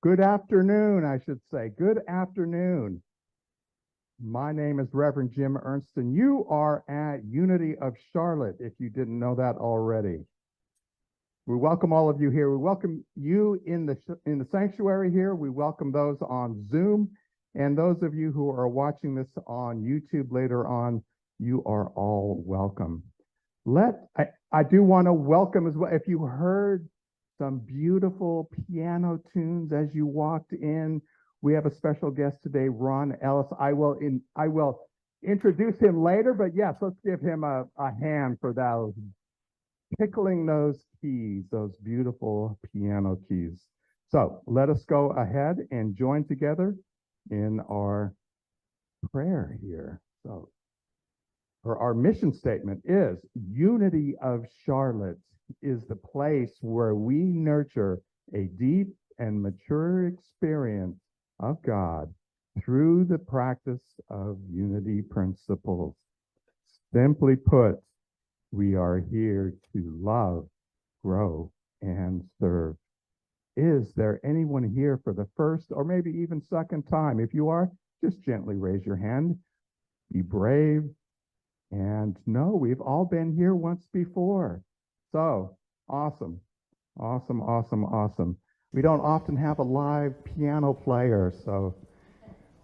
Good afternoon, I should say. Good afternoon. My name is Reverend Jim Ernst, and you are at Unity of Charlotte, if you didn't know that already. We welcome all of you here. We welcome you in the sanctuary here. We welcome those on Zoom, and those of you who are watching this on YouTube later on, you are all welcome. I do want to welcome as well, if you heard some beautiful piano tunes as you walked in. We have a special guest today, Ron Ellis. I will introduce him later, but yes, let's give him a hand for those, tickling those keys, those beautiful piano keys. So let us go ahead and join together in our prayer here. So our mission statement is Unity of Charlotte is the place where we nurture a deep and mature experience of God through the practice of unity principles. Simply put, we are here to love, grow, and serve. Is there anyone here for the first or maybe even second time? If you are, just gently raise your hand. Be brave. And no, we've all been here once before. So awesome, awesome, awesome, awesome. We don't often have a live piano player, so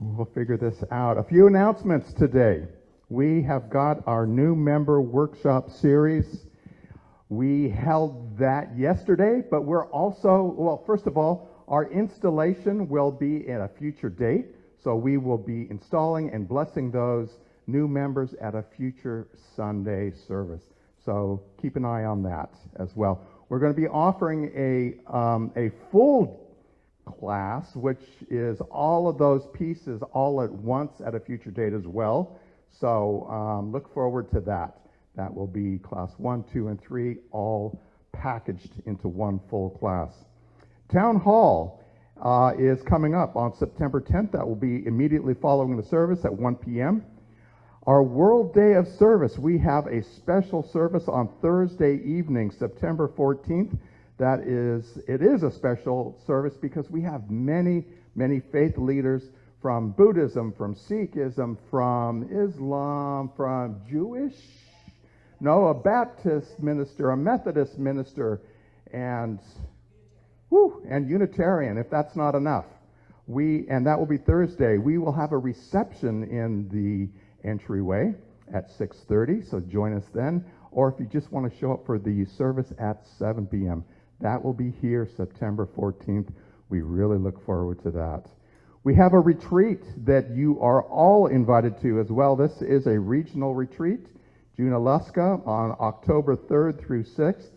we'll figure this out. A few announcements today. We have got our new member workshop series. We held that yesterday, but we're also, well, first of all, our installation will be at a future date. So we will be installing and blessing those new members at a future Sunday service. So keep an eye on that as well. We're going to be offering a full class, which is all of those pieces all at once at a future date as well. So look forward to that. That will be class 1, 2, and 3, all packaged into one full class. Town Hall is coming up on September 10th. That will be immediately following the service at 1 p.m. Our World Day of Service, we have a special service on Thursday evening, September 14th. It is a special service because we have many, many faith leaders from Buddhism, from Sikhism, from Islam, from a Baptist minister, a Methodist minister, and Unitarian, if that's not enough. And that will be Thursday. We will have a reception in the entryway at 6:30, so join us then. Or if you just want to show up for the service at 7 p.m., that will be here September 14th. We really look forward to that. We have a retreat that you are all invited to as well. This is a regional retreat, Junaluska, on October 3rd through 6th.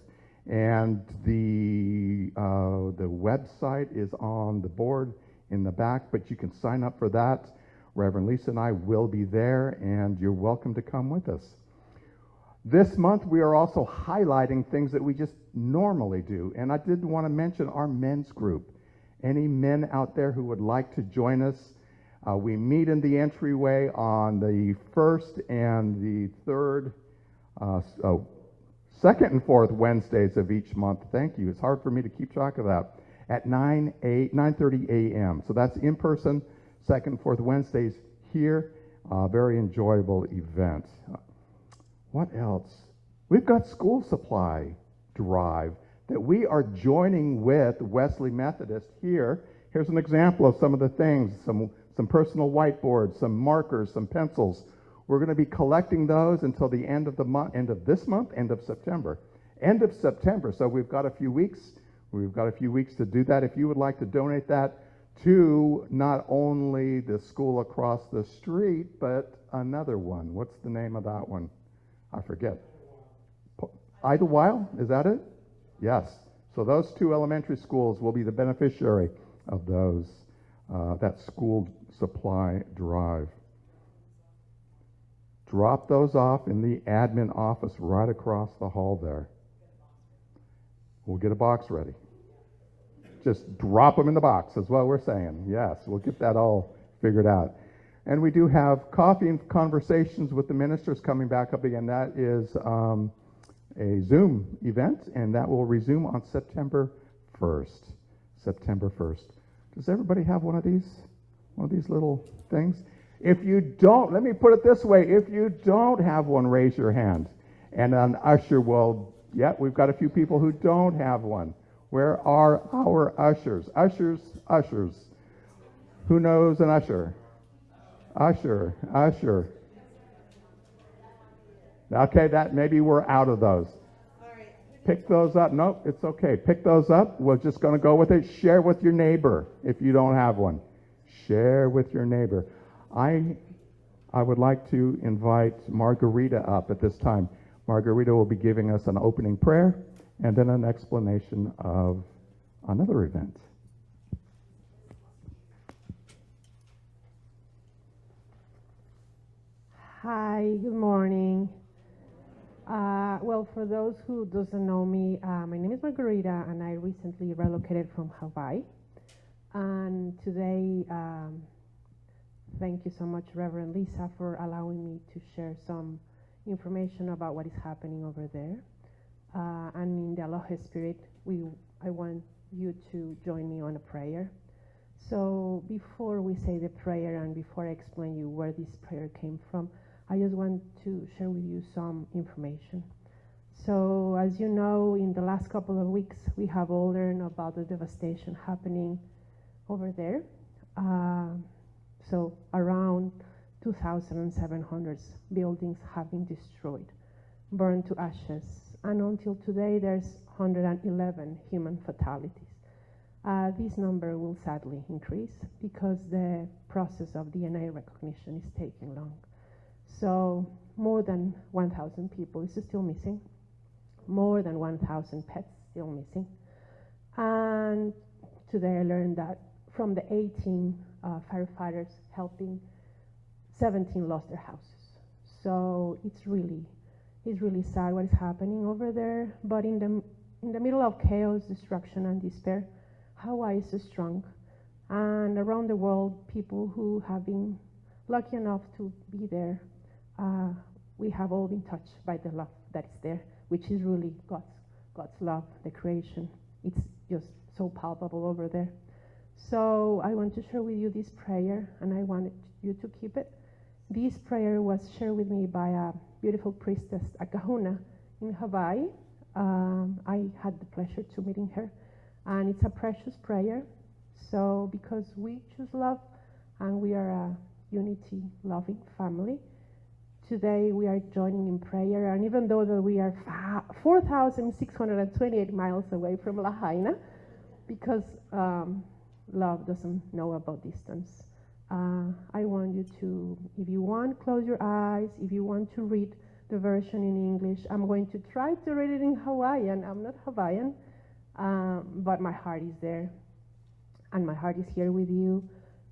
And the website is on the board in the back, but you can sign up for that. Reverend Lisa and I will be there, and you're welcome to come with us. This month, we are also highlighting things that we just normally do. And I did want to mention our men's group. Any men out there who would like to join us, we meet in the entryway on the 1st and the 3rd, second and 4th Wednesdays of each month. Thank you. It's hard for me to keep track of that. At 9:30 a.m. So that's in person. Second, 4th Wednesdays here. Very enjoyable event. What else? We've got school supply drive that we are joining with Wesley Methodist here. Here's an example of some of the things, some personal whiteboards, some markers, some pencils. We're going to be collecting those until the end of the month, end of this month, end of September. End of September, so we've got a few weeks. We've got a few weeks to do that. If you would like to donate that to not only the school across the street, but another one. What's the name of that one? I forget. Idlewild, is that it? Yes. So those two elementary schools will be the beneficiary of those, that school supply drive. Drop those off in the admin office right across the hall there. We'll get a box ready. Just drop them in the box, is what we're saying. Yes, we'll get that all figured out. And we do have coffee and conversations with the ministers coming back up again. That is a Zoom event, and that will resume on September 1st. September 1st. Does everybody have one of these? One of these little things? If you don't, let me put it this way. If you don't have one, raise your hand. And an usher will, yeah, we've got a few people who don't have one. Where are our ushers? Ushers, ushers. Who knows an usher? Usher, usher. Okay, that maybe we're out of those. Pick those up. Nope, it's okay. Pick those up. We're just going to go with it. Share with your neighbor if you don't have one. Share with your neighbor. I would like to invite Margarita up at this time. Margarita will be giving us an opening prayer and then an explanation of another event. Hi, good morning. Well, for those who doesn't know me, my name is Margarita, and I recently relocated from Hawaii. And today, thank you so much, Reverend Lisa, for allowing me to share some information about what is happening over there. And in the Aloha Spirit, I want you to join me on a prayer. So before we say the prayer and before I explain you where this prayer came from, I just want to share with you some information. So as you know, in the last couple of weeks, we have all learned about the devastation happening over there. So around 2,700 buildings have been destroyed, burned to ashes. And until today, there's 111 human fatalities. This number will sadly increase because the process of DNA recognition is taking long. So more than 1,000 people is still missing. More than 1,000 pets still missing. And today I learned that from the 18 firefighters helping, 17 lost their houses. So it's really sad what is happening over there. But in the middle of chaos, destruction, and despair, Hawaii is so strong. And around the world, people who have been lucky enough to be there, we have all been touched by the love that is there, which is really God's love, the creation. It's just so palpable over there. So I want to share with you this prayer, and I wanted you to keep it. This prayer was shared with me by a beautiful priestess, a kahuna, in Hawaii. I had the pleasure to meeting her, and it's a precious prayer. So because we choose love, and we are a unity-loving family, today we are joining in prayer. And even though that we are 4,628 miles away from Lahaina, because love doesn't know about distance, I want you to, if you want, close your eyes. If you want to read the version in English, I'm going to try to read it in Hawaiian. I'm not Hawaiian, but my heart is there, and my heart is here with you.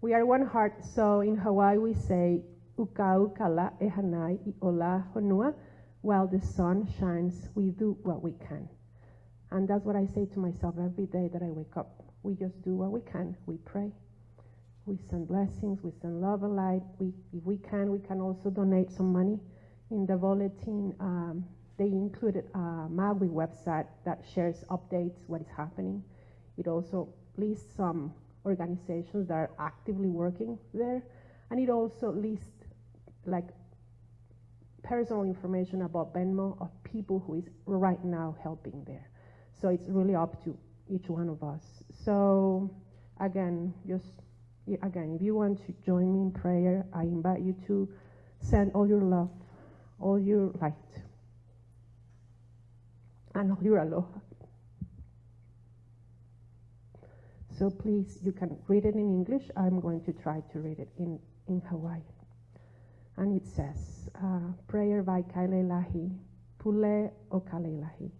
We are one heart, so in Hawaii we say, Ukau kala e hanai I ola honua. While the sun shines, we do what we can. And that's what I say to myself every day that I wake up. We just do what we can. We pray. We send blessings. We send love and light. If we can also donate some money. In the bulletin, they included a Maui website that shares updates, what is happening. It also lists some organizations that are actively working there. And it also lists like personal information about Venmo of people who is right now helping there. So it's really up to each one of us. So again, if you want to join me in prayer, I invite you to send all your love, all your light, and all your aloha. So please, you can read it in English. I'm going to try to read it in Hawaiian. And it says, prayer by Kailelahi, Pule o Kailelahi.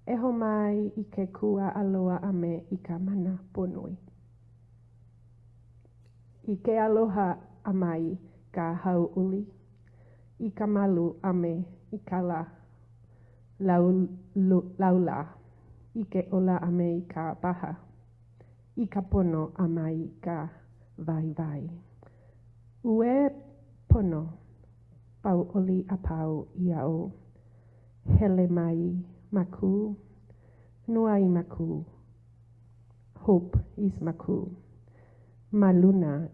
Eho mai I ke kua aloha ame I ka mana ponui. I ke aloha amai ka hauuli. I ka malu ame I ka laula. I ke ola ame I ka paha. I ka pono amai ka vai. Ue pono, pau oli a pau iao. Hele mai maku, nuai maku. Hope is maku. Maluna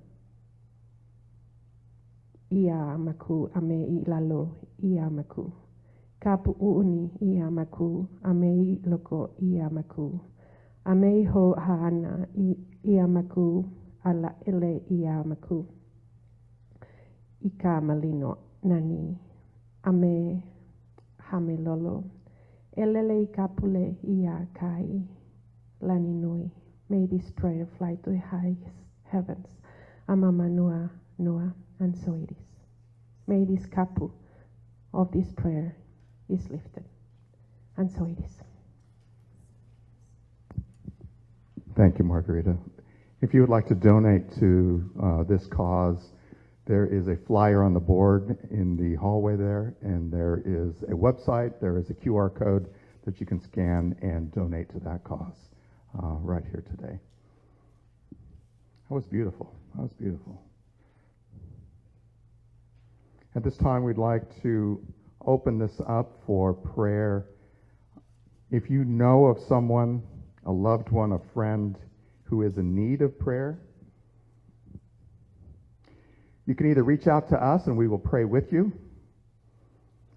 ia maku ame I lalo ia maku. Kapu uuni ia maku ame I loko ia maku. Ame ho haana ia maku ala ele ia maku. Ika malino nani ame hame lolo. Elele kapule ia kai lani nui. May this prayer fly to the highest heavens. Amama noa noa, and so it is. May this kapu of this prayer is lifted, and so it is. Thank you, Margarita. If you would like to donate to this cause, there is a flyer on the board in the hallway there, and there is a website, there is a QR code that you can scan and donate to that cause right here today. That was beautiful. That was beautiful. At this time, we'd like to open this up for prayer. If you know of someone, a loved one, a friend who is in need of prayer, you can either reach out to us and we will pray with you.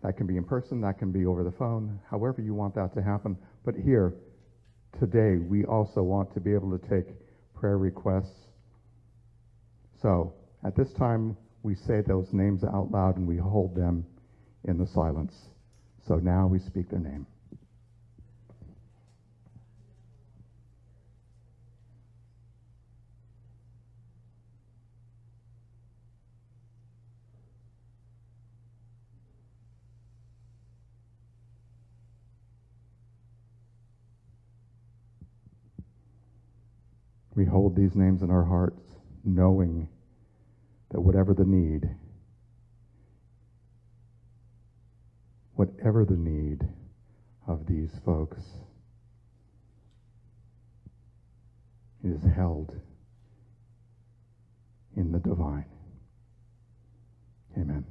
That can be in person, that can be over the phone, however you want that to happen. But here, today, we also want to be able to take prayer requests. So, at this time, we say those names out loud and we hold them in the silence. So now we speak their name. We hold these names in our hearts, knowing that whatever the need of these folks is held in the divine. Amen.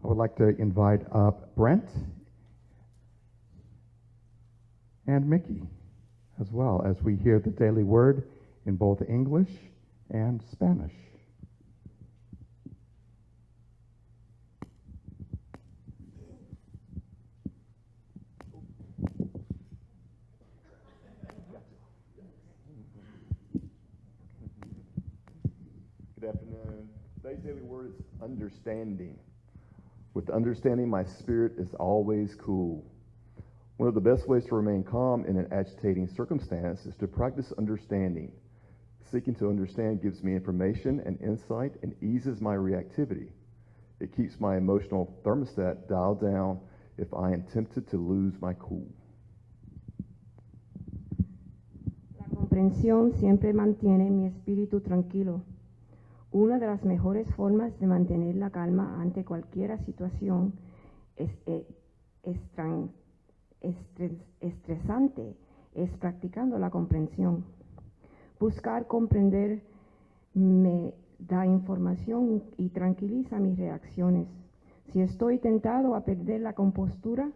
I would like to invite up Brent and Mickey as well as we hear the daily word in both English and Spanish. Good afternoon. Today's daily word is understanding. With understanding, my spirit is always cool. One of the best ways to remain calm in an agitating circumstance is to practice understanding. Seeking to understand gives me information and insight and eases my reactivity. It keeps my emotional thermostat dialed down if I am tempted to lose my cool. La comprensión siempre mantiene mi espíritu tranquilo. Una de las mejores formas de mantener la calma ante cualquier situación estresante es practicando la comprensión. Buscar comprender me da información y tranquiliza mis reacciones. Si estoy tentado a perder la compostura,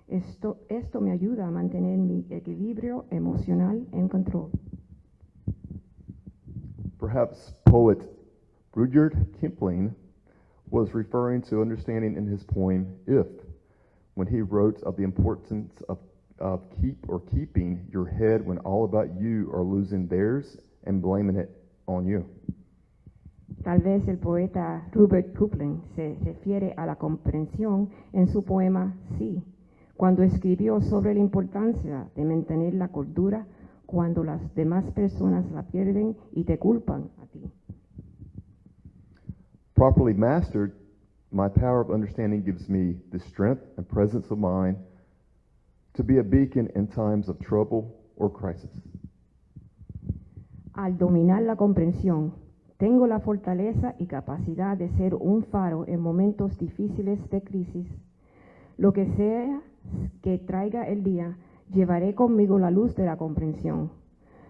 esto me ayuda a mantener mi equilibrio emocional en control. Perhaps poet Rudyard Kipling was referring to understanding in his poem If, when he wrote of the importance of keeping your head when all about you are losing theirs and blaming it on you. Tal vez el poeta Rudyard Kipling se refiere a la comprensión en su poema Sí, cuando escribió sobre la importancia de mantener la cordura cuando las demás personas la pierden y te culpan a ti. Properly mastered, my power of understanding gives me the strength and presence of mind to be a beacon in times of trouble or crisis. Al dominar la comprensión, tengo la fortaleza y capacidad de ser un faro en momentos difíciles de crisis. Lo que sea que traiga el día, llevaré conmigo la luz de la comprensión.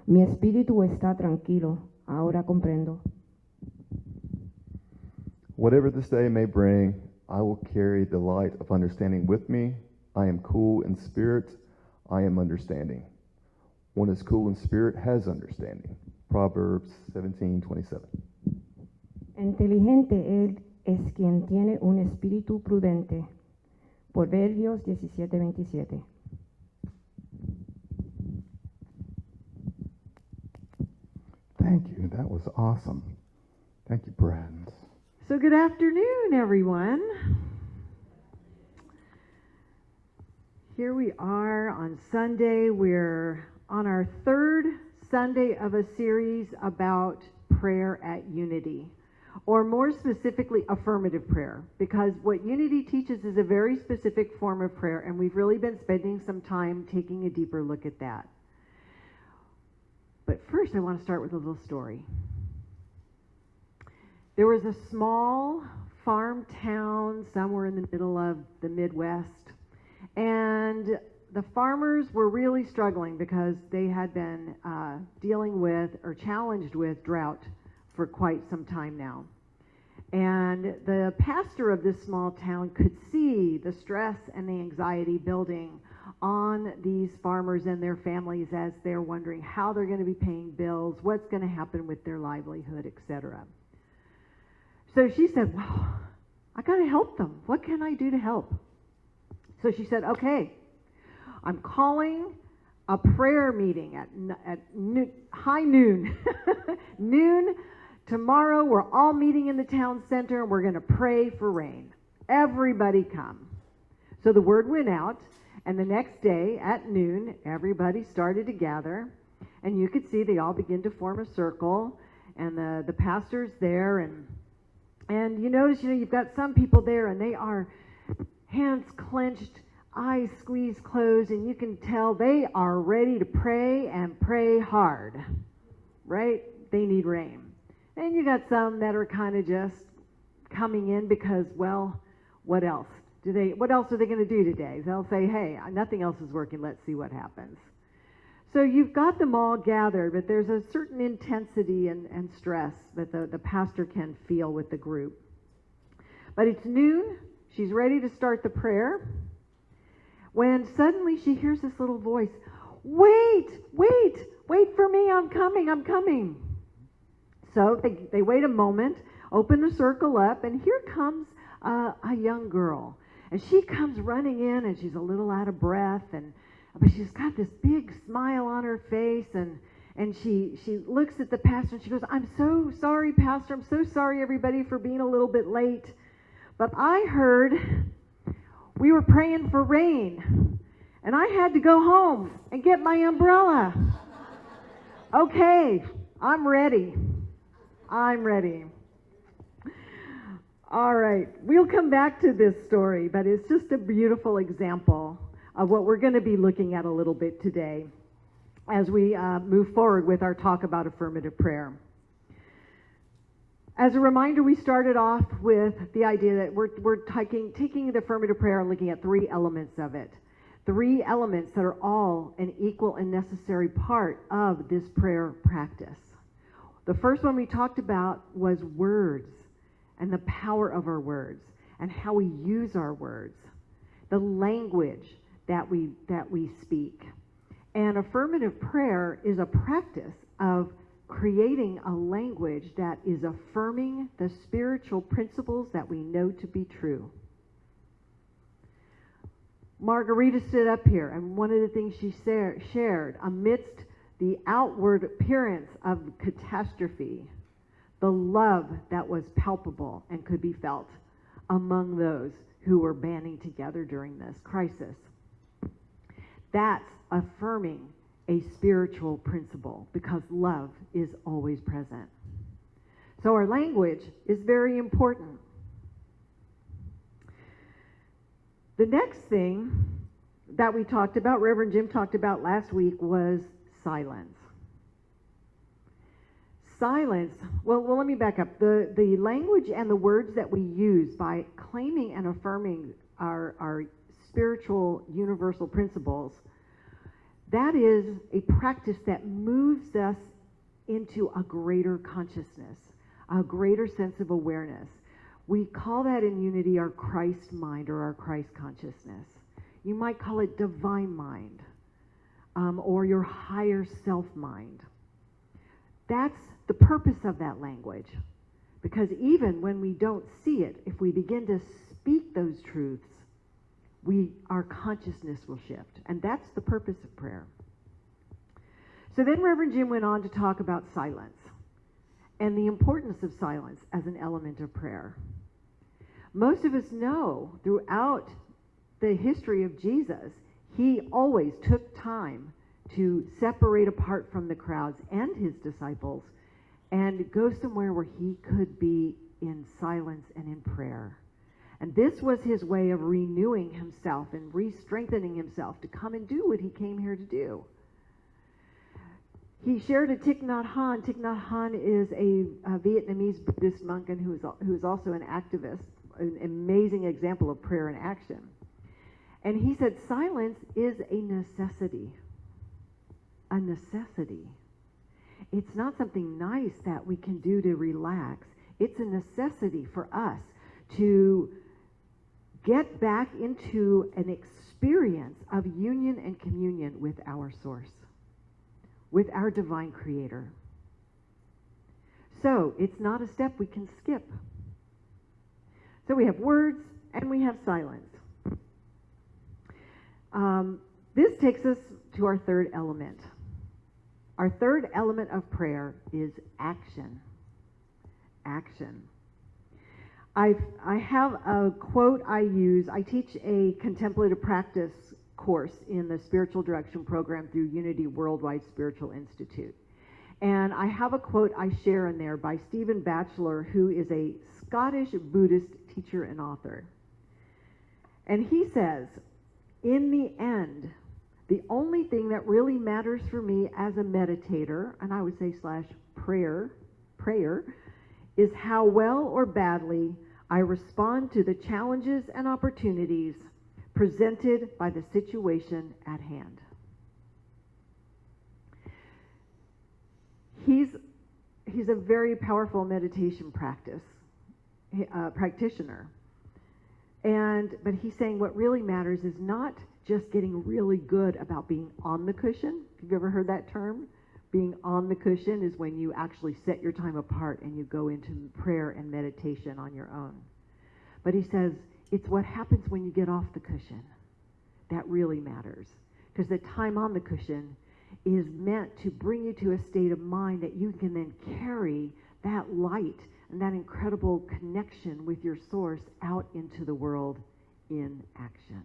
Mi espíritu está tranquilo, ahora comprendo. Whatever this day may bring, I will carry the light of understanding with me. I am cool in spirit. I am understanding. One is cool in spirit has understanding. Proverbs 17:27. Inteligente él es quien tiene un espíritu prudente. Proverbios 17:27. Thank you. That was awesome. Thank you, Brad. So good afternoon, everyone. Here we are on Sunday. We're on our third Sunday of a series about prayer at Unity, or more specifically, affirmative prayer, because what Unity teaches is a very specific form of prayer, and we've really been spending some time taking a deeper look at that. But first, I want to start with a little story. There was a small farm town somewhere in the middle of the Midwest, and the farmers were really struggling because they had been dealing with or challenged with drought for quite some time now. And the pastor of this small town could see the stress and the anxiety building on these farmers and their families as they're wondering how they're going to be paying bills, what's going to happen with their livelihood, etc. So she said, well, I got to help them. What can I do to help? So she said, okay, I'm calling a prayer meeting at high noon. Noon tomorrow, we're all meeting in the town center, and we're going to pray for rain. Everybody come. So the word went out, and the next day at noon, everybody started to gather, and you could see they all begin to form a circle, and the pastor's there, and you notice, you've got some people there, and they are hands clenched, eyes squeezed closed, and you can tell they are ready to pray and pray hard, right? They need rain. And you got some that are kind of just coming in because, well, what else? What else are they going to do today? They'll say, hey, nothing else is working. Let's see what happens. So you've got them all gathered, but there's a certain intensity and stress that the pastor can feel with the group. But it's noon. She's ready to start the prayer, when suddenly she hears this little voice, wait for me, I'm coming. So they wait a moment, open the circle up, and here comes a young girl. And she comes running in, and she's a little out of breath, but she's got this big smile on her face, and she looks at the pastor, and she goes, I'm so sorry, Pastor, I'm so sorry, everybody, for being a little bit late. But I heard we were praying for rain, and I had to go home and get my umbrella. Okay, I'm ready. All right, we'll come back to this story, but it's just a beautiful example of what we're going to be looking at a little bit today as we move forward with our talk about affirmative prayer. As a reminder, we started off with the idea that we're taking the affirmative prayer and looking at three elements of it. Three elements that are all an equal and necessary part of this prayer practice. The first one we talked about was words and the power of our words and how we use our words, the language that we speak. And affirmative prayer is a practice of creating a language that is affirming the spiritual principles that we know to be true. Margarita stood up here, and one of the things she shared, amidst the outward appearance of catastrophe, the love that was palpable and could be felt among those who were banding together during this crisis. That's affirming a spiritual principle, because love is always present. So our language is very important. The next thing that we talked about, Reverend Jim talked about last week, was silence. Silence, well, let me back up. The language and the words that we use by claiming and affirming our spiritual universal principles, that is a practice that moves us into a greater consciousness, a greater sense of awareness. We call that in Unity our Christ mind or our Christ consciousness. You might call it divine mind, or your higher self mind. That's the purpose of that language. Because even when we don't see it, if we begin to speak those truths, our consciousness will shift. And that's the purpose of prayer. So then Reverend Jim went on to talk about silence and the importance of silence as an element of prayer. Most of us know throughout the history of Jesus, he always took time to separate apart from the crowds and his disciples and go somewhere where he could be in silence and in prayer. And this was his way of renewing himself and re-strengthening himself to come and do what he came here to do. He shared a Thich Nhat Hanh. Thich Nhat Hanh is a Vietnamese Buddhist monk and who is also an activist, an amazing example of prayer in action. And he said, silence is a necessity. A necessity. It's not something nice that we can do to relax. It's a necessity for us to get back into an experience of union and communion with our source, with our divine creator. So it's not a step we can skip. So we have words and we have silence. This takes us to our third element. Our third element of prayer is action. Action. I have a quote I use. I teach a contemplative practice course in the spiritual direction program through Unity Worldwide Spiritual Institute. And I have a quote I share in there by Stephen Batchelor, who is a Scottish Buddhist teacher and author. And he says, in the end, the only thing that really matters for me as a meditator, and I would say / prayer, is how well or badly I respond to the challenges and opportunities presented by the situation at hand. He's a very powerful meditation practitioner. But he's saying what really matters is not just getting really good about being on the cushion. Have you ever heard that term? Being on the cushion is when you actually set your time apart and you go into prayer and meditation on your own. But he says it's what happens when you get off the cushion that really matters. Because the time on the cushion is meant to bring you to a state of mind that you can then carry that light and that incredible connection with your source out into the world in action.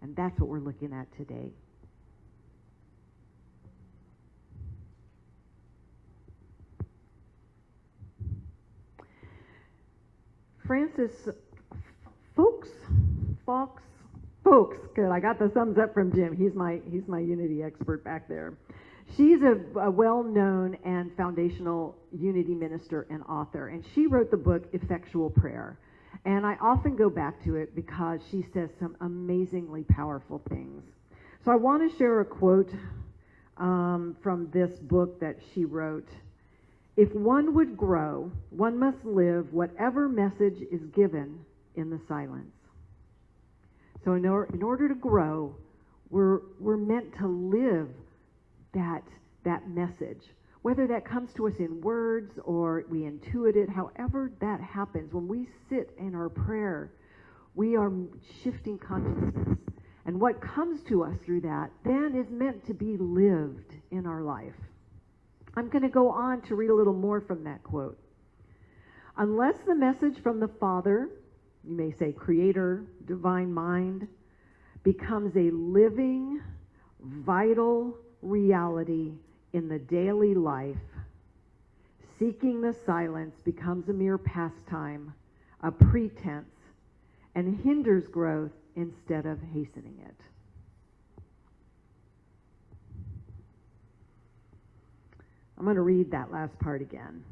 And that's what we're looking at today. Francis Foulks, good. I got the thumbs up from Jim. He's my Unity expert back there. She's a well-known and foundational Unity minister and author, and she wrote the book Effectual Prayer. And I often go back to it because she says some amazingly powerful things. So I want to share a quote from this book that she wrote. If one would grow, one must live whatever message is given in the silence. So in order to grow, we're meant to live that message. Whether that comes to us in words or we intuit it, however that happens, when we sit in our prayer, we are shifting consciousness. And what comes to us through that then is meant to be lived in our life. I'm going to go on to read a little more from that quote. Unless the message from the Father, you may say Creator, Divine Mind, becomes a living, vital reality in the daily life, seeking the silence becomes a mere pastime, a pretense, and hinders growth instead of hastening it. I'm going to read that last part again.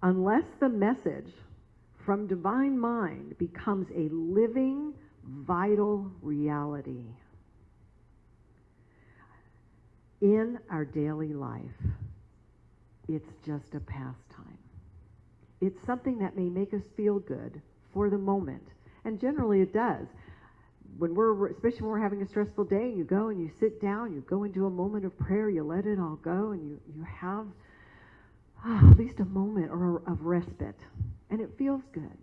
Unless the message from Divine Mind becomes a living, vital reality in our daily life, it's just a pastime. It's something that may make us feel good for the moment, and generally it does. especially when we're having a stressful day, and you go and you sit down, you go into a moment of prayer, you let it all go, and you have at least a moment of respite, and it feels good.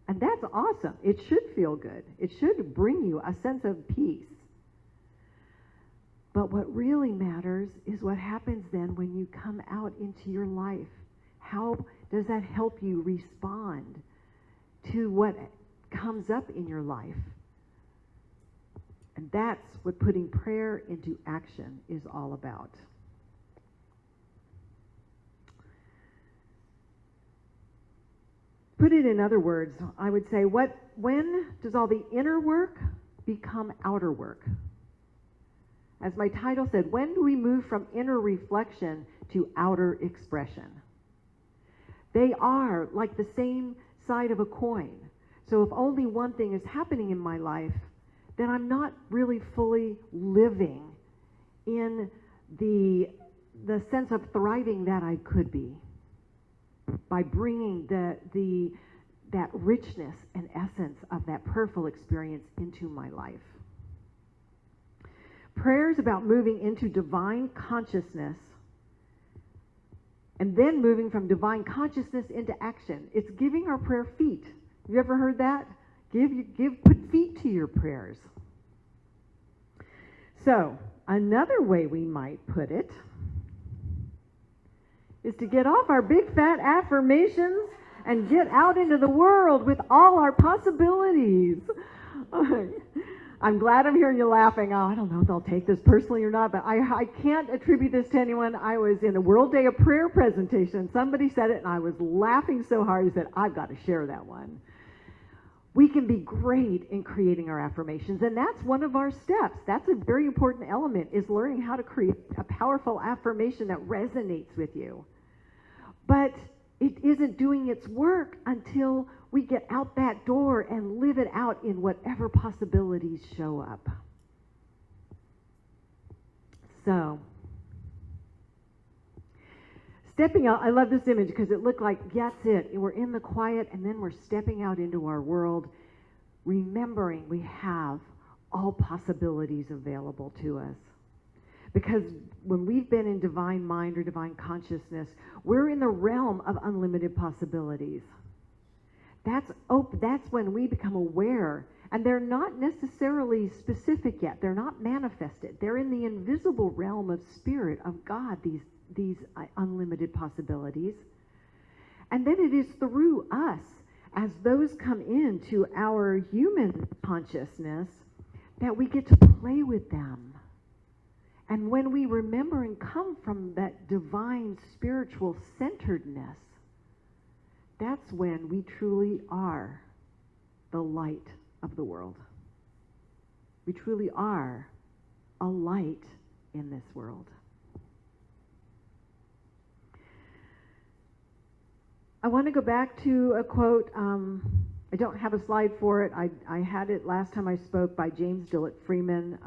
And that's awesome. It should feel good. It should bring you a sense of peace. But what really matters is what happens then when you come out into your life. How does that help you respond to what comes up in your life? And that's what putting prayer into action is all about. Put it in other words, I would say, when does all the inner work become outer work? As my title said, when do we move from inner reflection to outer expression? They are like the same side of a coin. So if only one thing is happening in my life, then I'm not really fully living in the sense of thriving that I could be, by bringing that richness and essence of that prayerful experience into my life. Prayer is about moving into divine consciousness and then moving from divine consciousness into action. It's giving our prayer feet. Have you ever heard that? Put feet to your prayers. So, another way we might put it is to get off our big fat affirmations and get out into the world with all our possibilities. I'm glad I'm hearing you laughing. Oh, I don't know if they'll take this personally or not, but I can't attribute this to anyone. I was in a World Day of Prayer presentation. Somebody said it, and I was laughing so hard, I said, I've got to share that one. We can be great in creating our affirmations, and that's one of our steps. That's a very important element, is learning how to create a powerful affirmation that resonates with you. But it isn't doing its work until we get out that door and live it out in whatever possibilities show up. So, stepping out, I love this image because it looked like, that's it. We're in the quiet, and then we're stepping out into our world, remembering we have all possibilities available to us. Because when we've been in divine mind or divine consciousness, we're in the realm of unlimited possibilities. That's when we become aware, and they're not necessarily specific yet. They're not manifested. They're in the invisible realm of spirit of God, these unlimited possibilities. And then it is through us, as those come into our human consciousness, that we get to play with them. And when we remember and come from that divine spiritual centeredness, that's when we truly are the light of the world. We truly are a light in this world. I want to go back to a quote. I don't have a slide for it. I had it last time I spoke, by James Dillett Freeman,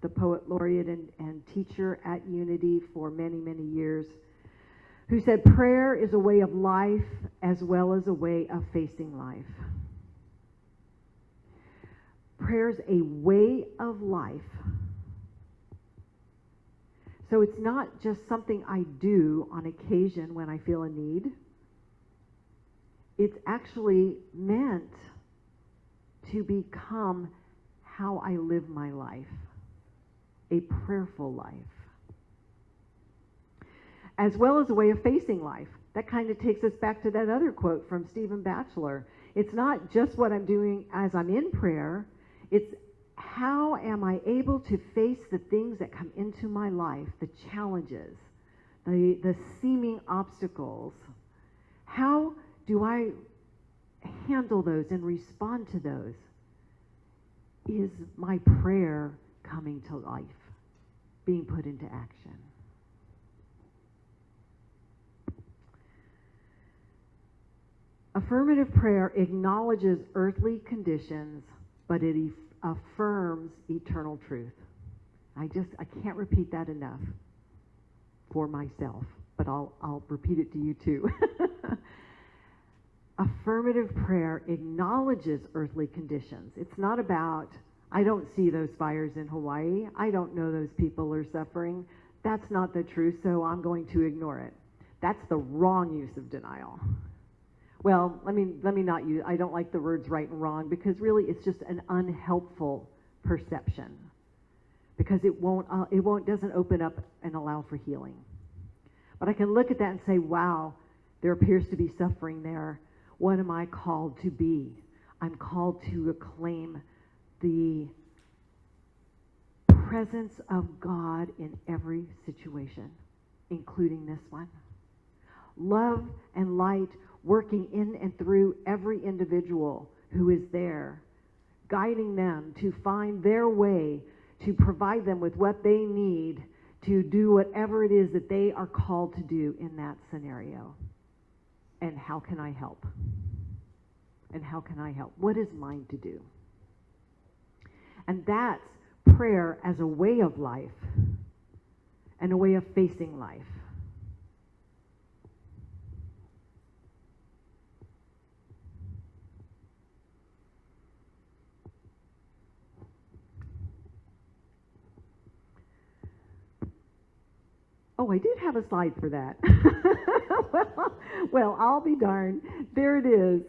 the poet laureate and teacher at Unity for many, many years, who said, prayer is a way of life as well as a way of facing life. Prayer is a way of life. So it's not just something I do on occasion when I feel a need. It's actually meant to become how I live my life, a prayerful life, as well as a way of facing life. That kind of takes us back to that other quote from Stephen Batchelor. It's not just what I'm doing as I'm in prayer, it's how am I able to face the things that come into my life, the challenges, the seeming obstacles. How do I handle those and respond to those? Is my prayer coming to life, being put into action? Affirmative prayer acknowledges earthly conditions, but it affirms eternal truth. I can't repeat that enough for myself, but I'll repeat it to you too. affirmative prayer acknowledges earthly conditions. It's not about, I don't see those fires in Hawaii. I don't know those people are suffering. That's not the truth, so I'm going to ignore it. That's the wrong use of denial. Well, let me not use, I don't like the words right and wrong, because really it's just an unhelpful perception, because it doesn't open up and allow for healing. But I can look at that and say, wow, there appears to be suffering there. What am I called to be? I'm called to acclaim the presence of God in every situation, including this one. Love and light working in and through every individual who is there, guiding them to find their way, to provide them with what they need to do whatever it is that they are called to do in that scenario. And how can I help? And how can I help? What is mine to do? And that's prayer as a way of life and a way of facing life. Oh, I did have a slide for that. well, I'll be darned. There it is.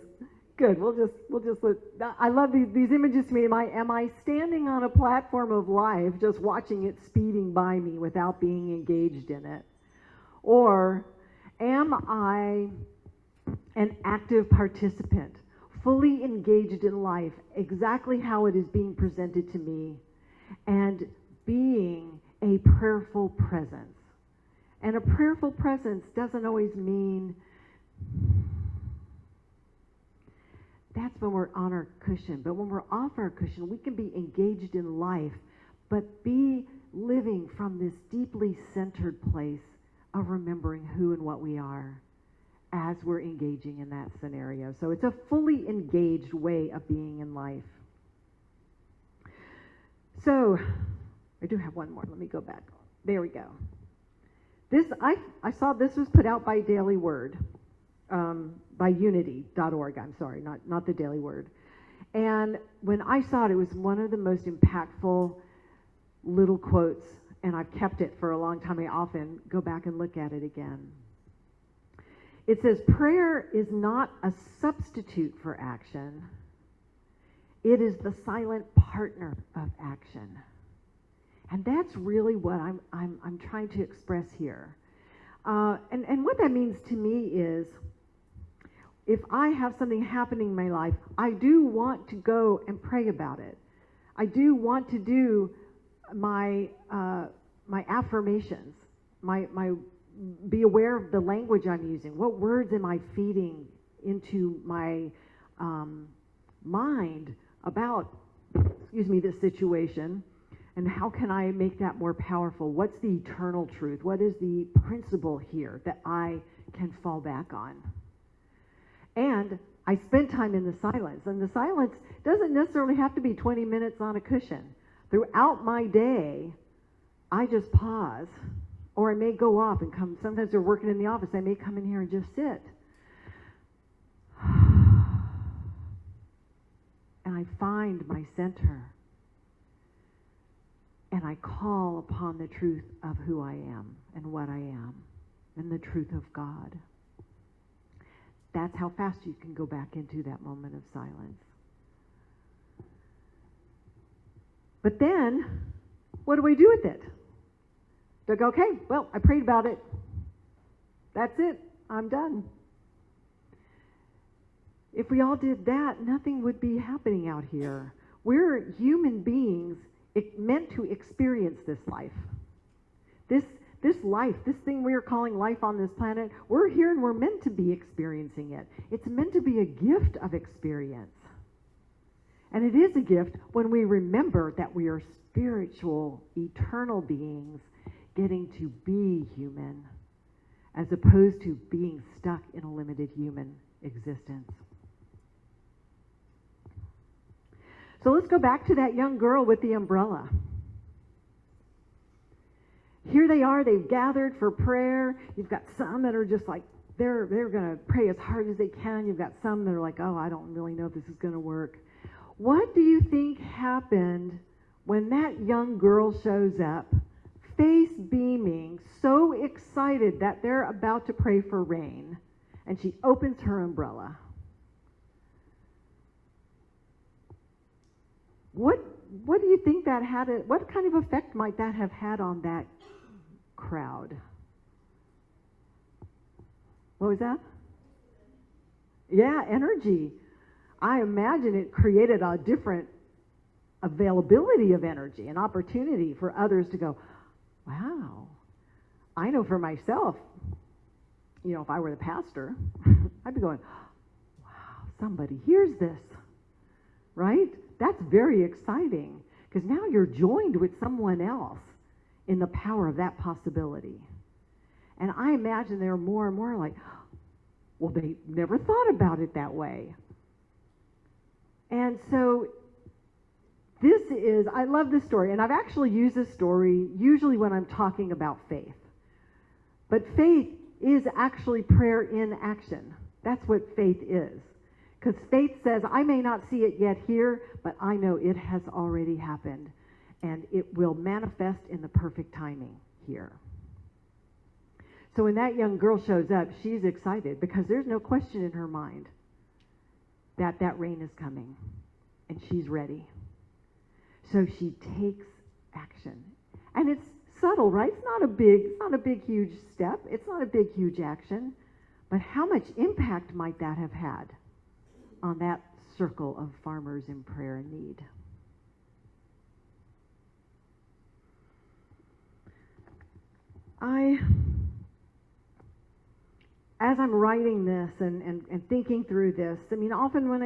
Good. We'll just let. I love these images to me. Am I standing on a platform of life, just watching it speeding by me without being engaged in it, or am I an active participant, fully engaged in life, exactly how it is being presented to me, and being a prayerful presence? And a prayerful presence doesn't always mean that's when we're on our cushion. But when we're off our cushion, we can be engaged in life, but be living from this deeply centered place of remembering who and what we are as we're engaging in that scenario. So it's a fully engaged way of being in life. So I do have one more. Let me go back. There we go. This, I saw this was put out by Daily Word, by unity.org. I'm sorry, not the Daily Word. And when I saw it, it was one of the most impactful little quotes, and I've kept it for a long time. I often go back and look at it again. It says, prayer is not a substitute for action. It is the silent partner of action. And that's really what I'm trying to express here. And what that means to me is, if I have something happening in my life, I do want to go and pray about it. I do want to do my affirmations, be aware of the language I'm using. What words am I feeding into my mind about, this situation? And how can I make that more powerful? What's the eternal truth? What is the principle here that I can fall back on? And I spend time in the silence. And the silence doesn't necessarily have to be 20 minutes on a cushion. Throughout my day, I just pause. Or I may go off and come. Sometimes they're working in the office. I may come in here and just sit. And I find my center. And I call upon the truth of who I am and what I am and the truth of God. That's how fast you can go back into that moment of silence. But then, what do I do with it? Do I go, okay, well, I prayed about it. That's it. I'm done. If we all did that, nothing would be happening out here. We're human beings meant to experience this life. This life, this thing we are calling life on this planet, we're here and we're meant to be experiencing it. It's meant to be a gift of experience. And it is a gift when we remember that we are spiritual, eternal beings getting to be human, as opposed to being stuck in a limited human existence. So let's go back to that young girl with the umbrella. Here they are, they've gathered for prayer. You've got some that are just like they're going to pray as hard as they can. You've got some that are like, oh, I don't really know if this is going to work. What do you think happened when that young girl shows up, face beaming, so excited that they're about to pray for rain, and she opens her umbrella? What do you think that had? What kind of effect might that have had on that crowd? What was that? Yeah, energy. I imagine it created a different availability of energy, an opportunity for others to go, wow, I know for myself, if I were the pastor, I'd be going, wow, somebody hears this, right? That's very exciting, because now you're joined with someone else in the power of that possibility. And I imagine there are more and more like, well, they never thought about it that way. And so I love this story, and I've actually used this story usually when I'm talking about faith. But faith is actually prayer in action. That's what faith is. Because faith says, I may not see it yet here, but I know it has already happened, and it will manifest in the perfect timing here. So when that young girl shows up, she's excited because there's no question in her mind that that rain is coming, and she's ready. So she takes action. And it's subtle, right? It's not a big, huge step. It's not a big, huge action. But how much impact might that have had on that circle of farmers in prayer and need? As I'm writing this and thinking through this, often when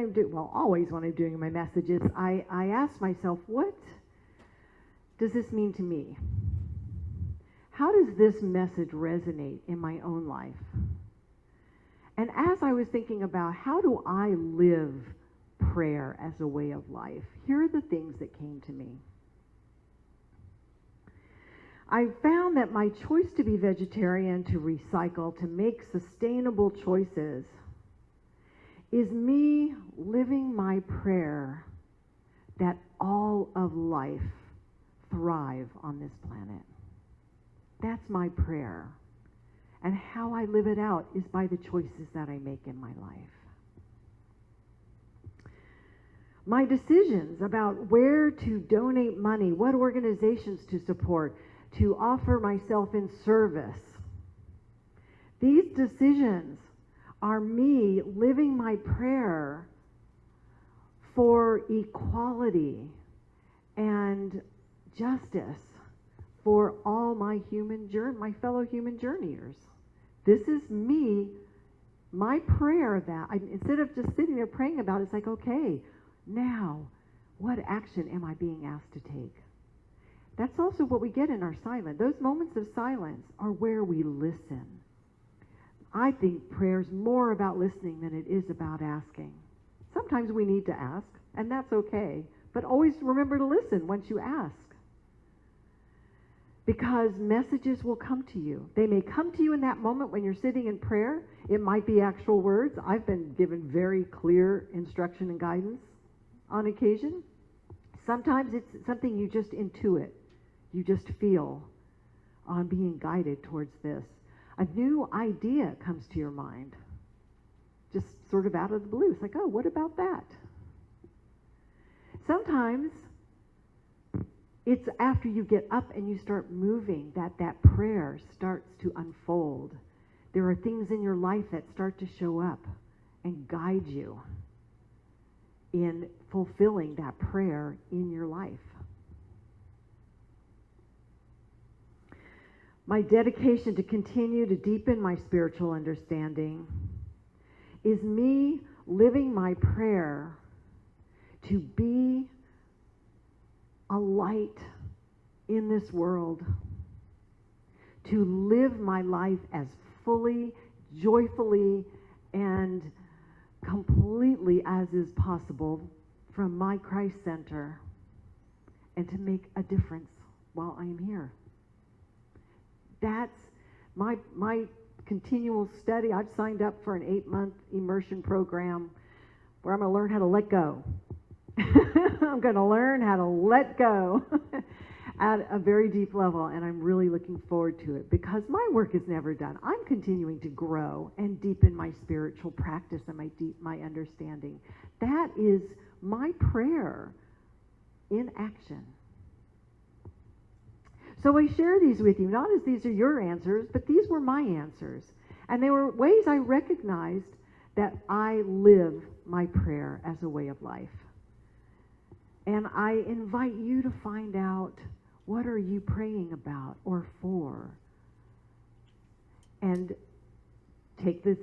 always when I'm doing my messages, I ask myself, what does this mean to me? How does this message resonate in my own life? And as I was thinking about how do I live prayer as a way of life, here are the things that came to me. I found that my choice to be vegetarian, to recycle, to make sustainable choices is me living my prayer that all of life thrive on this planet. That's my prayer. And how I live it out is by the choices that I make in my life. My decisions about where to donate money, what organizations to support, to offer myself in service. These decisions are me living my prayer for equality and justice for all my fellow human journeyers. This is me, my prayer that instead of just sitting there praying about it, it's like, okay, now what action am I being asked to take? That's also what we get in our silence. Those moments of silence are where we listen. I think prayer's more about listening than it is about asking. Sometimes we need to ask, and that's okay. But always remember to listen once you ask. Because messages will come to you. They may come to you in that moment when you're sitting in prayer. It might be actual words. I've been given very clear instruction and guidance on occasion. Sometimes it's something you just intuit. You just feel, I'm being guided towards this. A new idea comes to your mind, just sort of out of the blue. It's like, oh, what about that? Sometimes it's after you get up and you start moving that prayer starts to unfold. There are things in your life that start to show up and guide you in fulfilling that prayer in your life. My dedication to continue to deepen my spiritual understanding is me living my prayer to be a light in this world, to live my life as fully, joyfully, and completely as is possible from my Christ center, and to make a difference while I'm here. That's my continual study. I've signed up for an 8-month immersion program where I'm going to learn how to let go. I'm going to learn how to let go at a very deep level, and I'm really looking forward to it because my work is never done. I'm continuing to grow and deepen my spiritual practice and my understanding. That is my prayer in action. So I share these with you, not as these are your answers, but these were my answers. And they were ways I recognized that I live my prayer as a way of life. And I invite you to find out, what are you praying about or for? And take the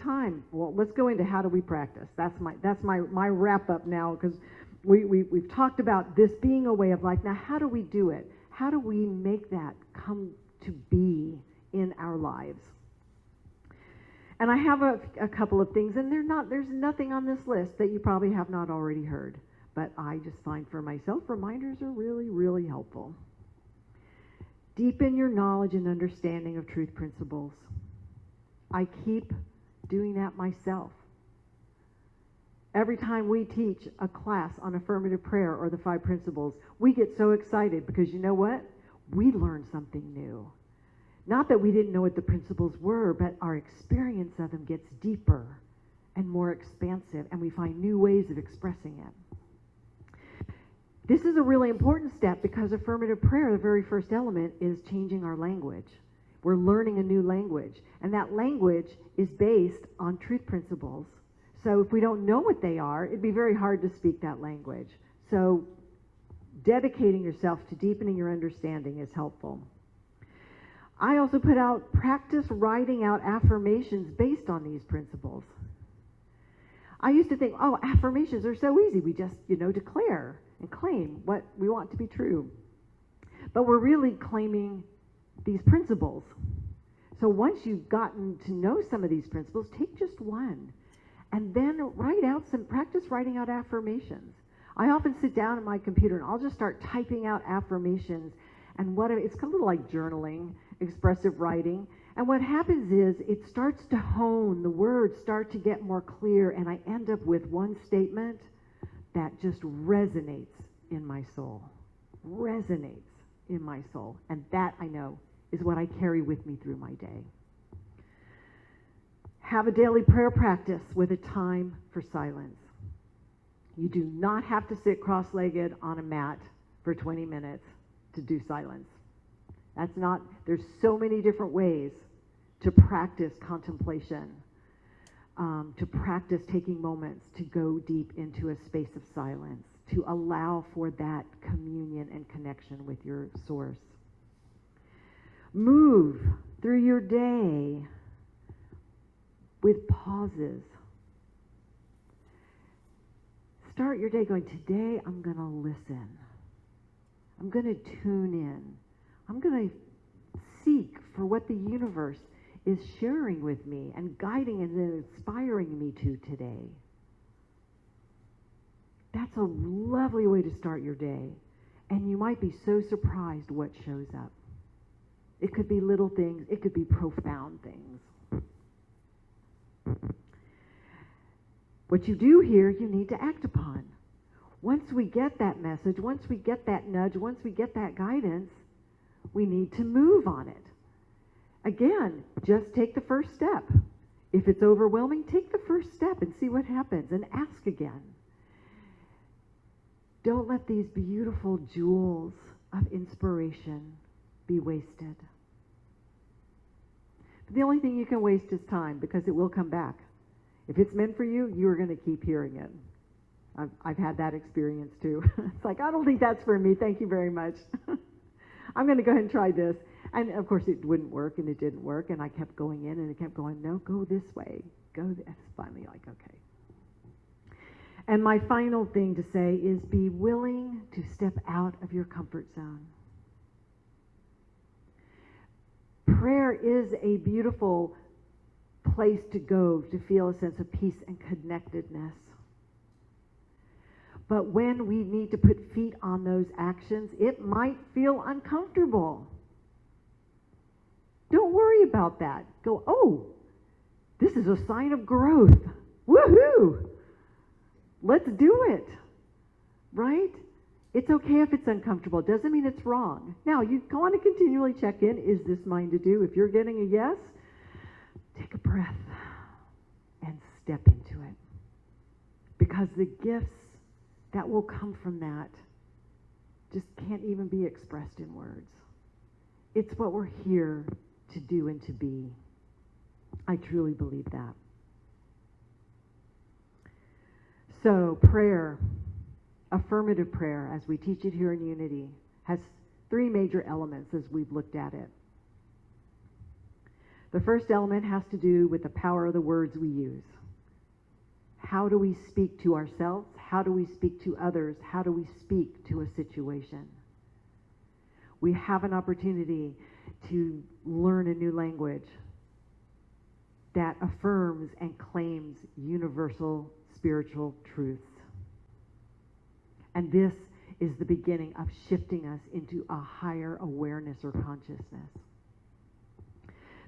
time. Well, let's go into how do we practice. That's my wrap up now, because we've talked about this being a way of life. Now, how do we do it? How do we make that come to be in our lives? And I have a couple of things, and there's nothing on this list that you probably have not already heard. But I just find for myself, reminders are really, really helpful. Deepen your knowledge and understanding of truth principles. I keep doing that myself. Every time we teach a class on affirmative prayer or the 5 principles, we get so excited because you know what? We learn something new. Not that we didn't know what the principles were, but our experience of them gets deeper and more expansive, and we find new ways of expressing it. This is a really important step because affirmative prayer, the very first element, is changing our language. We're learning a new language, and that language is based on truth principles. So if we don't know what they are, it'd be very hard to speak that language. So dedicating yourself to deepening your understanding is helpful. I also put out, practice writing out affirmations based on these principles. I used to think, oh, affirmations are so easy. We just, declare and claim what we want to be true. But we're really claiming these principles. So once you've gotten to know some of these principles, take just one and then practice writing out affirmations. I often sit down at my computer and I'll just start typing out affirmations, and it's a little like journaling, expressive writing. And what happens is it starts to hone, the words start to get more clear, and I end up with one statement that just resonates in my soul. Resonates in my soul. And that, I know, is what I carry with me through my day. Have a daily prayer practice with a time for silence. You do not have to sit cross-legged on a mat for 20 minutes to do silence. There's so many different ways to practice contemplation, to practice taking moments to go deep into a space of silence, to allow for that communion and connection with your source. Move through your day with pauses. Start your day going, today I'm going to listen. I'm going to tune in. I'm going to seek for what the universe is sharing with me and guiding and inspiring me to today. That's a lovely way to start your day. And you might be so surprised what shows up. It could be little things. It could be profound things. What you do here, you need to act upon. Once we get that message, once we get that nudge, once we get that guidance, we need to move on it. Again, just take the first step. If it's overwhelming, take the first step and see what happens, and ask again. Don't let these beautiful jewels of inspiration be wasted. But the only thing you can waste is time, because it will come back. If it's meant for you, you are going to keep hearing it. I've had that experience too. It's like, I don't think that's for me. Thank you very much. I'm going to go ahead and try this. And of course it wouldn't work, and it didn't work, and I kept going in and it kept going, no, go this way. Go this. Finally, like, okay. And my final thing to say is be willing to step out of your comfort zone. Prayer is a beautiful place to go to feel a sense of peace and connectedness. But when we need to put feet on those actions, it might feel uncomfortable. Don't worry about that. Go, oh, this is a sign of growth. Woohoo! Let's do it. Right? It's okay if it's uncomfortable. It doesn't mean it's wrong. Now, you want to continually check in. Is this mine to do? If you're getting a yes, take a breath and step into it. Because the gifts that will come from that just can't even be expressed in words. It's what we're here to do and to be. I truly believe that. So, prayer, affirmative prayer, as we teach it here in Unity, has three major elements as we've looked at it. The first element has to do with the power of the words we use. How do we speak to ourselves? How do we speak to others? How do we speak to a situation? We have an opportunity to learn a new language that affirms and claims universal spiritual truths. And this is the beginning of shifting us into a higher awareness or consciousness.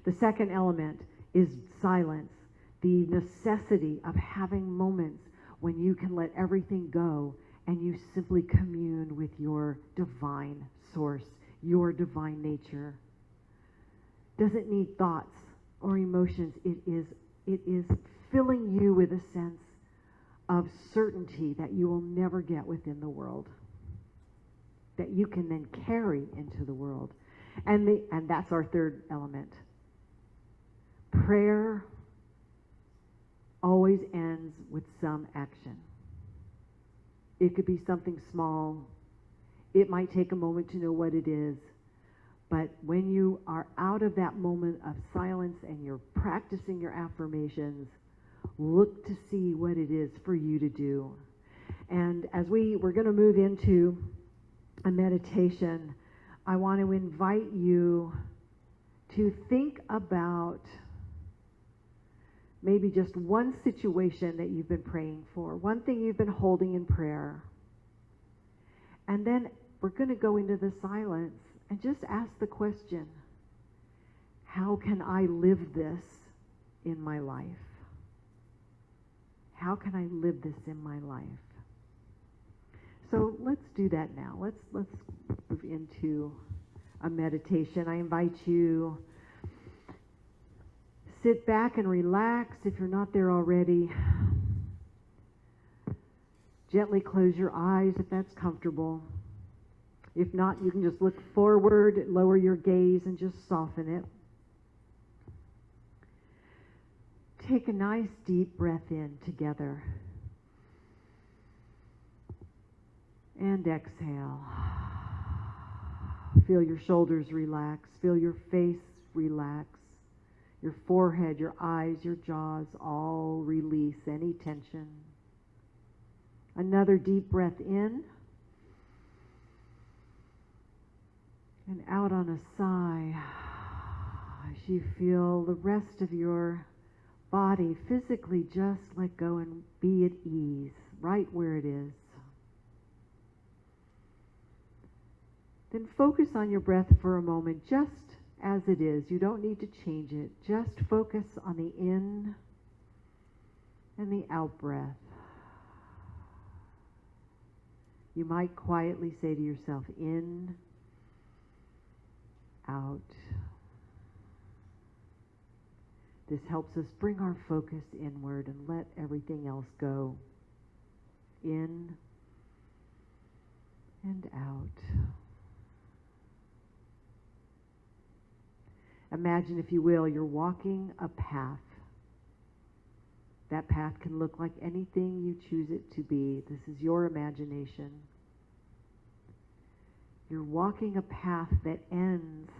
The second element is silence, the necessity of having moments when you can let everything go and you simply commune with your divine source, your divine nature. Doesn't need thoughts or emotions. It is filling you with a sense of certainty that you will never get within the world, that you can then carry into the world. And that's our third element. Prayer always ends with some action. It could be something small. It might take a moment to know what it is. But when you are out of that moment of silence and you're practicing your affirmations, look to see what it is for you to do. And as we're going to move into a meditation, I want to invite you to think about maybe just one situation that you've been praying for, one thing you've been holding in prayer. And then we're going to go into the silence and just ask the question, how can I live this in my life? How can I live this in my life? So let's do that now. Let's move into a meditation. I invite you sit back and relax if you're not there already. Gently close your eyes if that's comfortable. If not, you can just look forward, lower your gaze, and just soften it. Take a nice deep breath in together. And exhale. Feel your shoulders relax. Feel your face relax. Your forehead, your eyes, your jaws all release any tension. Another deep breath in. And out on a sigh as you feel the rest of your body physically just let go and be at ease, right where it is. Then focus on your breath for a moment, just as it is. You don't need to change it. Just focus on the in and the out breath. You might quietly say to yourself, in, out. This helps us bring our focus inward and let everything else go. In and out. Imagine, if you will, you're walking a path. That path can look like anything you choose it to be. This is your imagination. You're walking a path that ends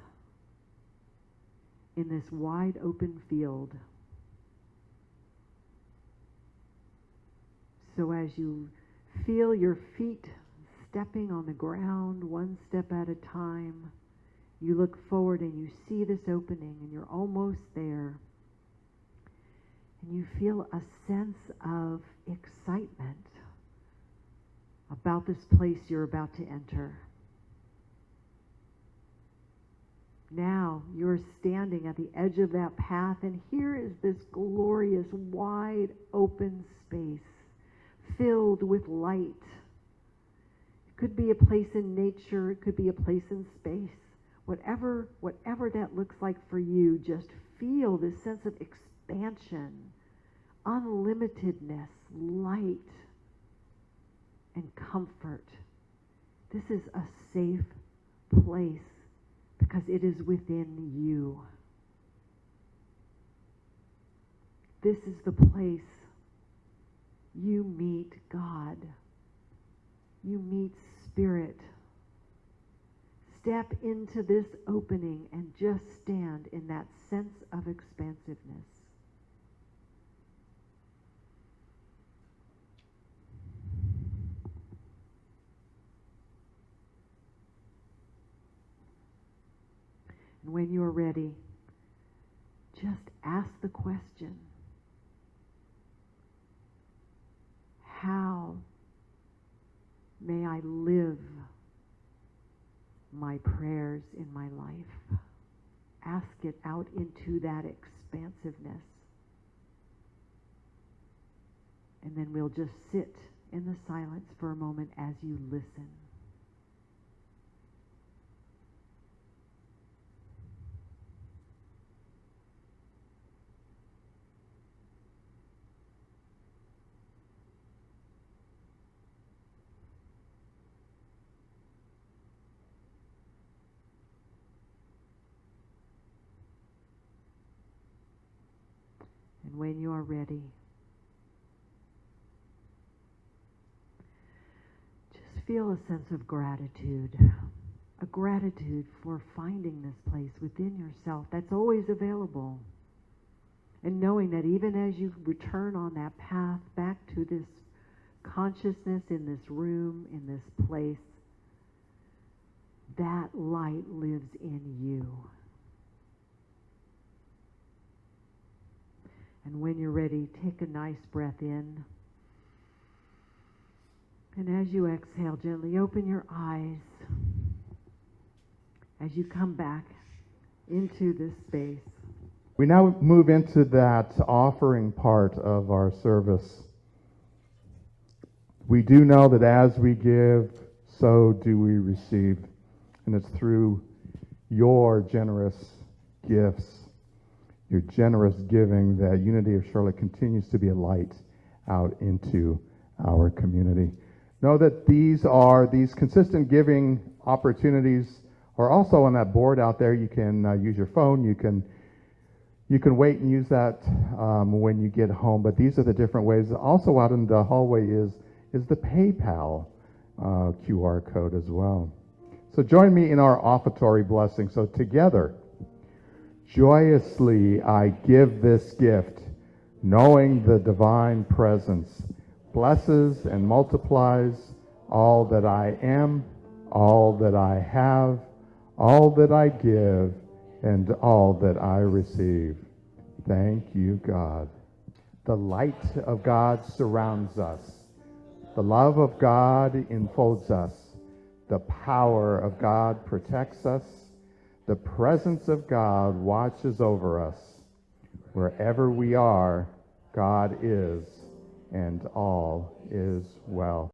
in this wide open field. So as you feel your feet stepping on the ground one step at a time, you look forward and you see this opening and you're almost there. And you feel a sense of excitement about this place you're about to enter. Now you're standing at the edge of that path, and here is this glorious, wide open space filled with light. It could be a place in nature, it could be a place in space. Whatever that looks like for you, just feel this sense of expansion, unlimitedness, light, and comfort. This is a safe place because it is within you. This is the place you meet God. You meet Spirit. Step into this opening and just stand in that sense of expansiveness. And when you're ready, just ask the question, how may I live my prayers in my life? Ask it out into that expansiveness. And then we'll just sit in the silence for a moment as you listen. And when you are ready, just feel a sense of gratitude, a gratitude for finding this place within yourself that's always available. And knowing that even as you return on that path back to this consciousness in this room, in this place, that light lives in you. And when you're ready, take a nice breath in. And as you exhale, gently open your eyes as you come back into this space. We now move into that offering part of our service. We do know that as we give, so do we receive. And it's through your generous gifts, your generous giving, that Unity of Charlotte continues to be a light out into our community. Know that these consistent giving opportunities are also on that board out there. You can use your phone. You can wait and use that when you get home. But these are the different ways. Also out in the hallway is the PayPal QR code as well. So join me in our offertory blessing. So together, joyously I give this gift, knowing the divine presence blesses and multiplies all that I am, all that I have, all that I give, and all that I receive. Thank you, God. The light of God surrounds us. The love of God enfolds us. The power of God protects us. The presence of God watches over us. Wherever we are, God is, and all is well.